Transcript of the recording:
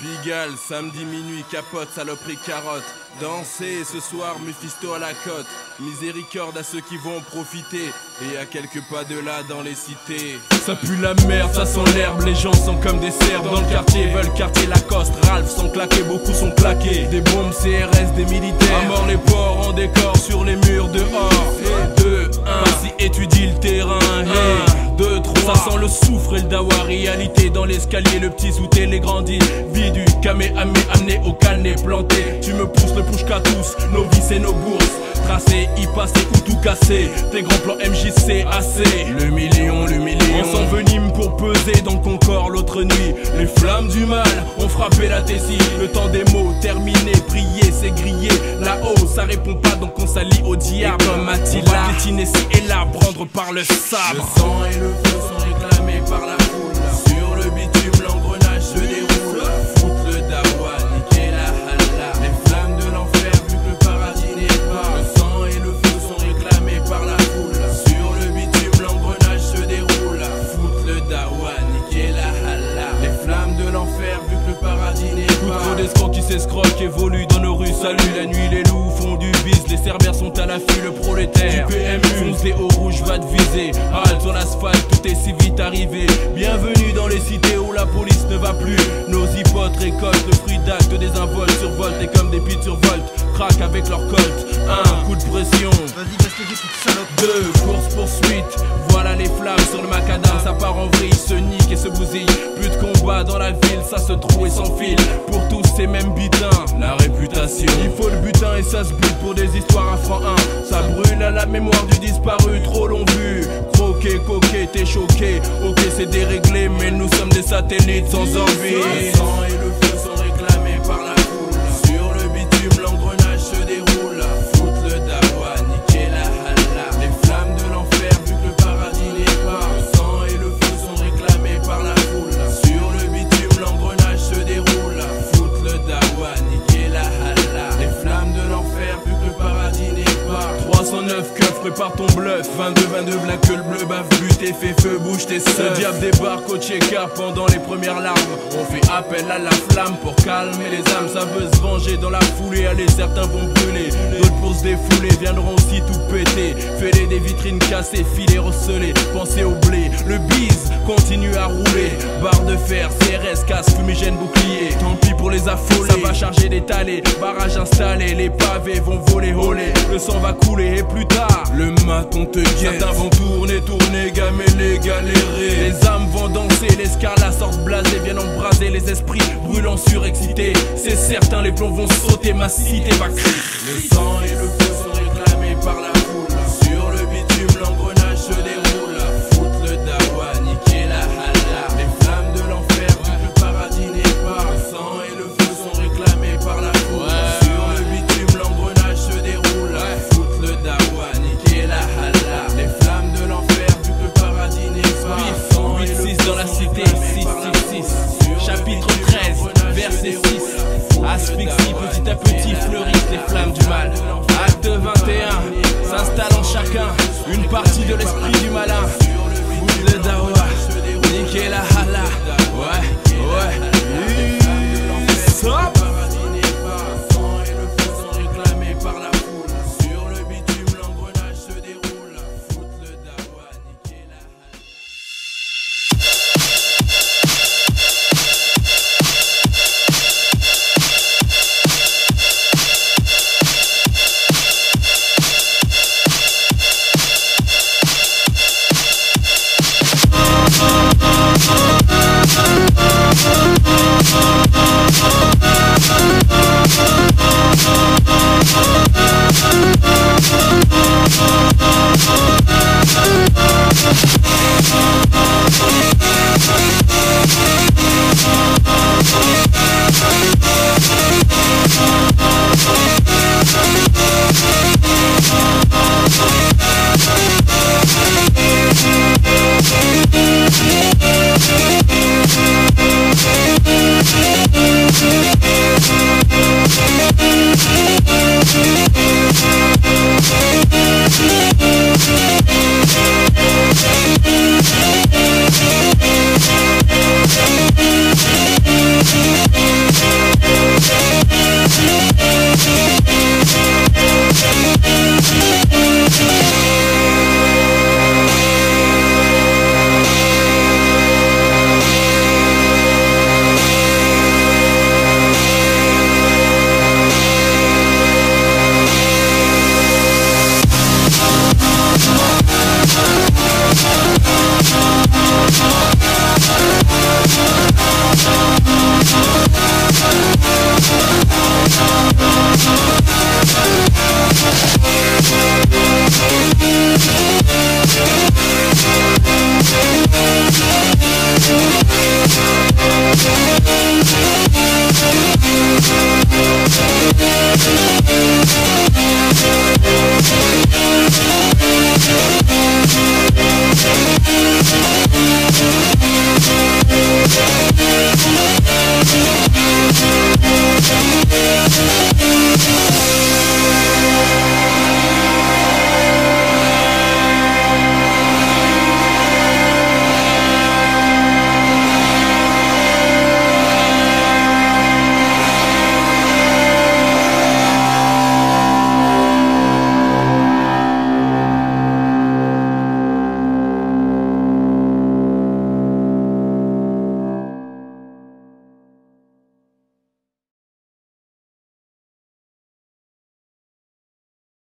Pigalle, samedi minuit, capote, saloperie, carotte. Danser ce soir, Mephisto à la côte. Miséricorde à ceux qui vont profiter. Et à quelques pas de là dans les cités. Ça pue la merde, ça sent l'herbe. Les gens sont comme des cerfs dans le quartier. Veulent quartier Lacoste, Ralph sont claqués, beaucoup sont claqués. Des bombes CRS, des militaires. À mort les porcs en décor sur les murs dehors. 2, 1, vas-y étudie le terrain. 2, 3, ça sent le soufre et le dawa. Réalité dans l'escalier, le petit sous-té, les grandis. Vie du Kamehameha amené au canet planté. Tu me pousses le push qu'à tous, nos vies et nos bourses. Tracé, y passer ou tout casser. Tes grands plans MJC assez. Le million. On s'envenime pour peser dans le Concorde l'autre nuit. Les flammes du mal ont frappé la Tessie. Le temps des mots terminé, prier c'est grillé. Là-haut ça répond pas donc on s'allie au diable. Et comme Attila, on va piétiner ci et là, prendre par le sabre. Le sang et le feu sont réclamés par la foule. Sur le bitume l'engrenage se déroule. Foutre le dawa, niquer la halla. Les flammes de l'enfer vu que le paradis n'est pas. Le sang et le feu sont réclamés par la foule. Sur le bitume l'engrenage se déroule. Foutre le dawa, niquer la halla. Les flammes de l'enfer vu que le paradis n'est pas. Trop d'escrocs qui s'escroquent évoluent dans nos rues. Salut la nuit, les loups font du bis. Les cerbères sont à l'affût, le prolétaire du PMU fonce des hauts rouges va te viser. Halte sur l'asphalte, tout est si vite arrivé. Bienvenue dans les cités où la police ne va plus. Nos hypotes récoltent le fruit d'actes des involtes. Survoltent et comme des pites survoltent, craquent avec leur colt. 1, coup de pression. Vas-y, baisse les petite salope. 2, course poursuite. Voilà les flammes sur le macadam, ça part en vrille, se nique et se bousille. Plus de combat dans la ville, ça se trouve et s'enfile. Pour tous ces mêmes butins, la réputation. Il faut le butin et ça se bute pour des histoires à franc 1. Ça brûle à la mémoire du disparu, trop long vu. Croqué, coqué, t'es choqué. Ok c'est déréglé, mais nous sommes des satellites sans envie. Le sang et le feu sont réclamés par la foule. Sur le bitume l'engrenage se déroule. Foutre le dawa, niquer la halla. Les flammes de l'enfer vu que le paradis n'est pas. Le sang et le feu sont réclamés par la foule. Sur le bitume l'engrenage se déroule. Foutre le dawa, niquer la halla. Les flammes de l'enfer vu que le paradis n'est pas. 309 keufs, prépare ton bluff. 22 black que le bleu bave, but et fait feu, bouge tes seufs. Le diable débarque au Tchéka pendant les premières larmes. On fait appel à la flamme pour calmer les âmes. Ça veut se venger dans la foulée. Allez, certains vont brûler, d'autres pour se défouler viendront aussi tout péter. Fêler des vitrines cassées, filets recelés. Pensez au blé, le bise continue à rouler. Barre de fer, CRS, casque, fumigène, bouclier. Tant pis pour les affolés, ça va charger d'étaler. Barrage installé, les pavés vont voler, voler. Le sang va couler et plus tard, le maton te guette. Certains vont tourner, gamer, galérer. Les âmes vont danser, les scarlats sortent blasés. Viennent embraser les esprits, brûlants surexcités. C'est certain, les plombs vont sauter, ma cité va crier. Le sang et le feu sont réclamés par la foule. Sur le bitume l'engrenage se déroule. Foutre le dawa, niquer la halla. Les flammes de l'enfer vu que le paradis n'est pas. Le sang et le feu sont réclamés par la foule. Sur le bitume l'engrenage se déroule. Foutre le dawa, niquer la halla. Les flammes de l'enfer vu que le paradis n'est pas. 8-6 dans la cité, 6-6-6. Chapitre 13, verset 6. Asphyxie, petit à petit fleurissent les flammes du mal. Acte 21, s'installe en chacun une partie de l'esprit du mal